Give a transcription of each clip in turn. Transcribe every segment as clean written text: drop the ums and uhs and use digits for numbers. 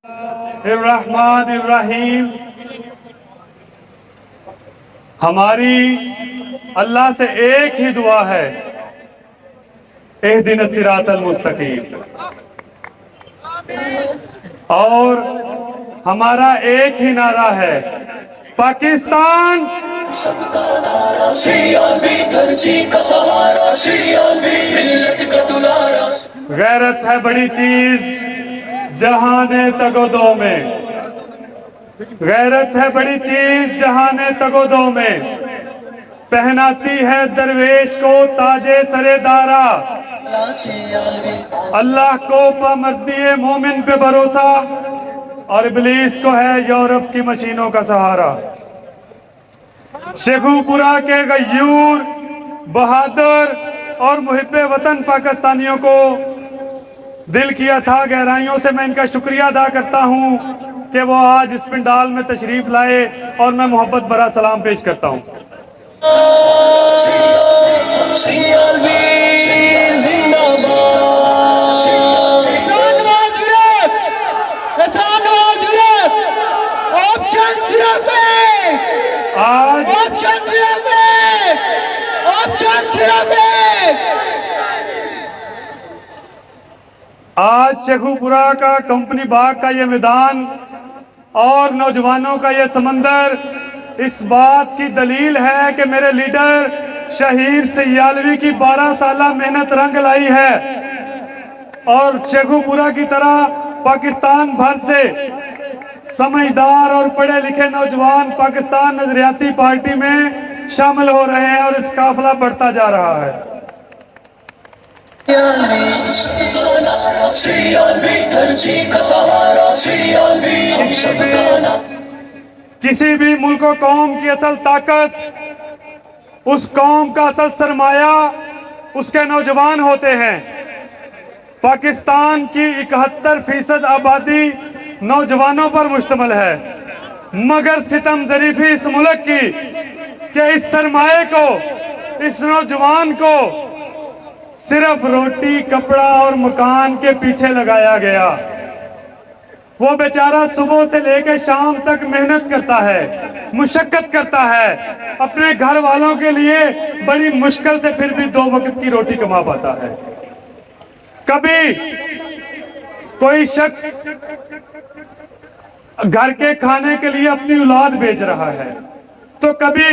الرحمن الرحیم. ہماری اللہ سے ایک ہی دعا ہے، اہدنا الصراط المستقیم. اور ہمارا ایک ہی نعرہ ہے، پاکستان غیرت ہے بڑی چیز جہان تگودو میں، غیرت ہے بڑی چیز جہان تگودو میں، پہناتی ہے درویش کو تاج سر دارا. اللہ کو پامردی مومن پہ بھروسہ اور ابلیس کو ہے یورپ کی مشینوں کا سہارا. شیخو پورہ کے غیور، بہادر اور محب وطن پاکستانیوں کو دل کی اتھاہ گہرائیوں سے میں ان کا شکریہ ادا کرتا ہوں کہ وہ آج اس پنڈال میں تشریف لائے، اور میں محبت بھرا سلام پیش کرتا ہوں. آج شیخو پورہ کا کمپنی باغ کا یہ میدان اور نوجوانوں کا یہ سمندر اس بات کی دلیل ہے کہ میرے لیڈر شہیر سیالوی کی 12 سالہ محنت رنگ لائی ہے، اور شیخو پورہ کی طرح پاکستان بھر سے سمجھدار اور پڑھے لکھے نوجوان پاکستان نظریاتی پارٹی میں شامل ہو رہے ہیں، اور اس قافلہ بڑھتا جا رہا ہے. کسی بھی ملک و قوم کی اصل طاقت، اس قوم کا اصل سرمایہ اس کے نوجوان ہوتے ہیں. پاکستان کی 71% آبادی نوجوانوں پر مشتمل ہے، مگر ستم ظریفی اس ملک کی کہ اس سرمایہ کو، اس نوجوان کو صرف روٹی، کپڑا اور مکان کے پیچھے لگایا گیا. وہ بیچارہ صبح سے لے کے شام تک محنت کرتا ہے، مشقت کرتا ہے، اپنے گھر والوں کے لیے بڑی مشکل سے پھر بھی 2 وقت کی روٹی کما پاتا ہے. کبھی کوئی شخص گھر کے کھانے کے لیے اپنی اولاد بیچ رہا ہے، تو کبھی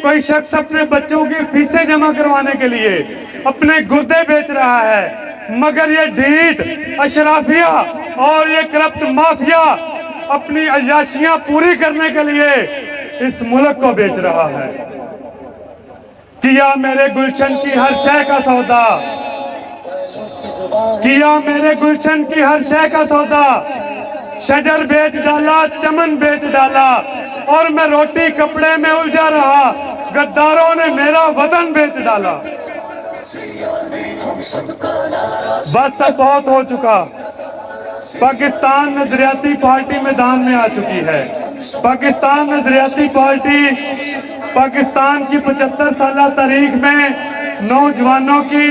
کوئی شخص اپنے بچوں کی فیسیں جمع کروانے کے لیے اپنے گردے بیچ رہا ہے. مگر یہ ڈھیٹ اشرافیہ اور یہ کرپٹ مافیا اپنی عیاشیاں پوری کرنے کے لیے اس ملک کو بیچ رہا ہے. کیا میرے گلشن کی ہر شے کا سودا، کیا میرے گلشن کی ہر شے کا سودا، شجر بیچ ڈالا، چمن بیچ ڈالا، اور میں روٹی کپڑے میں الجھا رہا، غداروں نے میرا وطن بیچ ڈالا. بس اب بہت ہو چکا. پاکستان نظریاتی پارٹی میدان میں آ چکی ہے. پاکستان نظریاتی پارٹی پاکستان کی 75 سالہ تاریخ میں نوجوانوں کی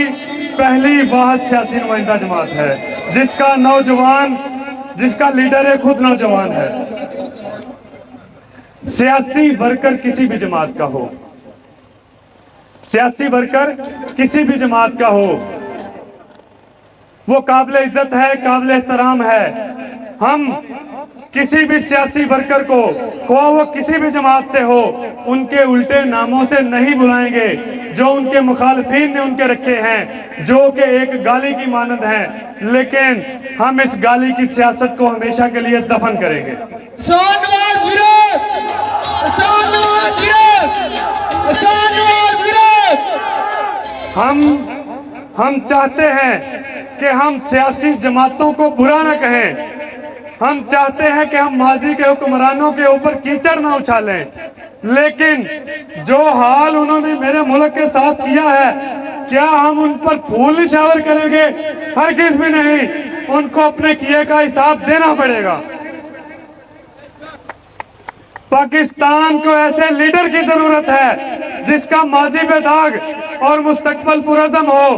پہلی واحد سیاسی نمائندہ جماعت ہے، جس کا لیڈر خود نوجوان ہے. سیاسی ورکر کسی بھی جماعت کا ہو، سیاسی ورکر کسی بھی جماعت کا ہو، وہ قابل عزت ہے، قابل احترام ہے. ہم کسی بھی سیاسی ورکر کو، خواہ وہ کسی بھی جماعت سے ہو، ان کے الٹے ناموں سے نہیں بلائیں گے جو ان کے مخالفین نے ان کے رکھے ہیں، جو کہ ایک گالی کی مانند ہیں. لیکن ہم اس گالی کی سیاست کو ہمیشہ کے لیے دفن کریں گے. ہم چاہتے ہیں کہ ہم سیاسی جماعتوں کو برا نہ کہیں. ہم چاہتے ہیں کہ ہم ماضی کے حکمرانوں کے اوپر کیچڑ نہ اچھالیں. لیکن جو حال انہوں نے میرے ملک کے ساتھ کیا ہے، کیا ہم ان پر پھول نچھاور کریں گے؟ ہرگز بھی نہیں. ان کو اپنے کیے کا حساب دینا پڑے گا. پاکستان کو ایسے لیڈر کی ضرورت ہے جس کا ماضی پہ داغ اور مستقبل پرعزم ہو.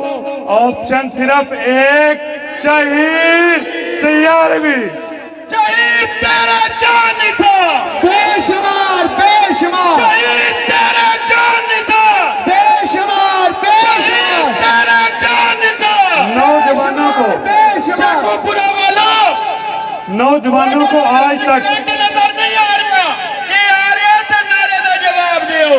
آپشن صرف ایک، شہیر سیالوی. नौजवानों को आज तक नजर नहीं आ रहा, ये आ रहा तो नारे का जवाब दियो।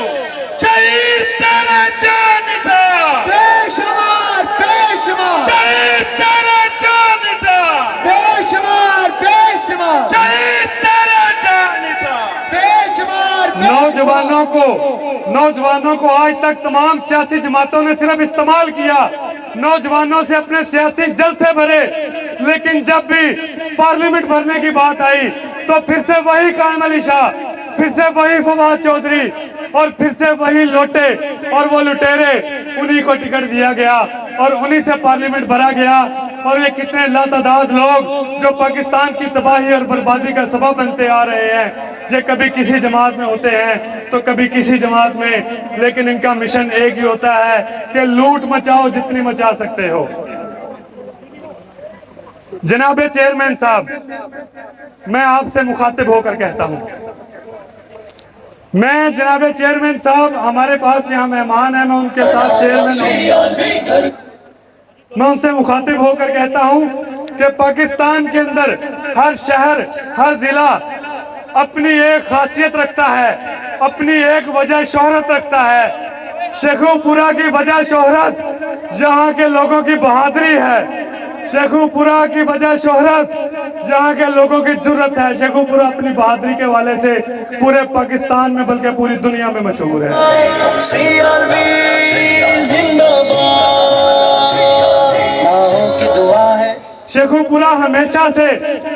शहीद तेरा जान निसार, बेशुमार बेशुमार शहीद तेरा जान निसार, बेशुमार बेशुमार शहीद तेरा जान निसार। बेशुमार नौजवानों को आज तक तमाम सियासी जमातों ने सिर्फ इस्तेमाल किया, नौजवानों से अपने सियासी जलसे भरे, लेकिन जब भी पार्लियामेंट भरने की बात आई तो फिर से वही कायम अली शाह, फिर से वही फवाद चौधरी और फिर से वही लोटे और वो लुटेरे, उन्हीं को टिकट दिया गया और उन्हीं से पार्लियामेंट भरा गया। और ये कितने लातादाद लोग जो पाकिस्तान की तबाही और बर्बादी का सबब बनते आ रहे हैं, ये कभी किसी जमात में होते हैं तो कभी किसी जमात में, लेकिन इनका मिशन एक ही होता है कि लूट मचाओ जितनी मचा सकते हो। जनाबे चेयरमैन साहब, मैं आपसे मुखातिब होकर कहता हूं, मैं जनाबे चेयरमैन साहब, हमारे पास यहाँ मेहमान हैं, मैं उनके साथ चेयरमैन मैं उनसे मुखातिब होकर कहता हूं कि पाकिस्तान के अंदर हर शहर, हर जिला अपनी एक खासियत रखता है, अपनी एक वजह शोहरत रखता है। शेखुपुरा की वजह शोहरत यहाँ के लोगों की बहादुरी है, शेखुपुरा की वजह शोहरत यहाँ के लोगों की जुर्रत है। शेखुपुरा अपनी बहादुरी के वाले से पूरे पाकिस्तान में बल्कि पूरी दुनिया में मशहूर है। शेखुपुरा हमेशा से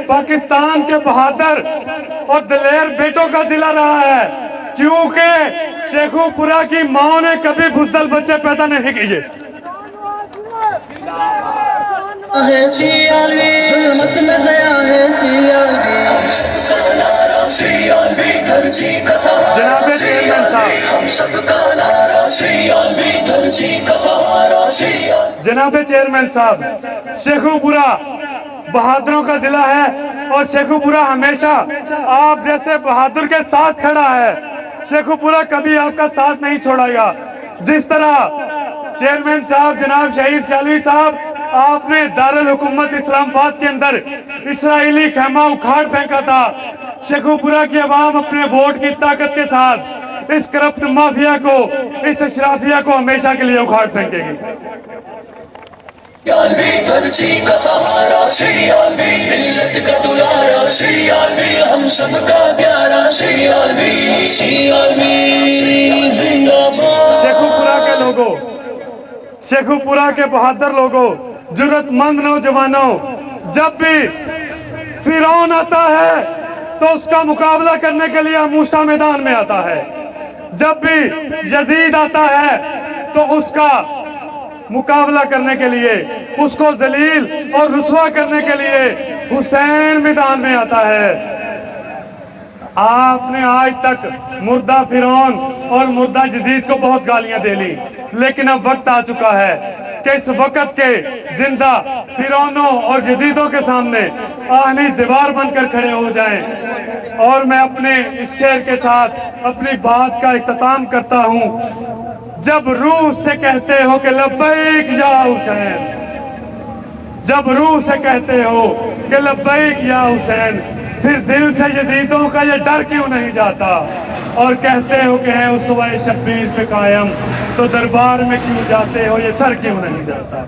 पाकिस्तान के बहादुर और दिलेर बेटों का जिला रहा है, क्योंकि शेखुपुरा की माओ ने कभी बुज़दिल बच्चे पैदा नहीं किए। जनाबे चेयरमैन साहब, जनाबे चेयरमैन साहब, शेखुपुरा बहादुरों का जिला है और शेखुपुरा हमेशा आप जैसे बहादुर के साथ खड़ा है। शेखुपुरा कभी आपका साथ नहीं छोड़ेगा। जिस तरह चेयरमैन साहब जनाब शहीद सियालवी साहब, आपने दारुल हुकूमत इस्लामाबाद के अंदर इसराइली खेमा उखाड़ फेंका था, शेखुपुरा की आवाम अपने वोट की ताकत के साथ इस करप्ट माफिया को, इस अशराफिया को हमेशा के लिए उखाड़ फेंकेगी। हम सबका प्यारा शेखुपुरा के लोगों, शेखुपुरा के बहादुर लोगों, जुर्रतमंद नौजवानों, जब भी फिरौन आता है तो उसका मुकाबला करने के लिए मूसा मैदान में आता है, जब भी यजीद आता है तो उसका मुकाबला करने के लिए, उसको जलील और रुसवा करने के लिए हुसैन मैदान में आता है। आपने आज तक मुर्दा फिरौन और मुर्दा यजीद को बहुत गालियां दे ली, लेकिन अब वक्त आ चुका है कि इस वक्त के जिंदा फिरौनों और यजीदों के सामने आहनी दीवार बनकर खड़े हो जाएं। और मैं अपने इस शेर के साथ अपनी बात का इख्तिताम करता हूं। जब रूह से कहते हो कि लब्बैक या हुसैन, जब रूह से कहते हो कि लब्बैक या हुसैन, फिर दिल से यजीदों का ये डर क्यों नहीं जाता और कहते हो कि है उसवाए शब्बीर पे कायम, तो दरबार में क्यों जाते हो, ये सर क्यों नहीं जाता।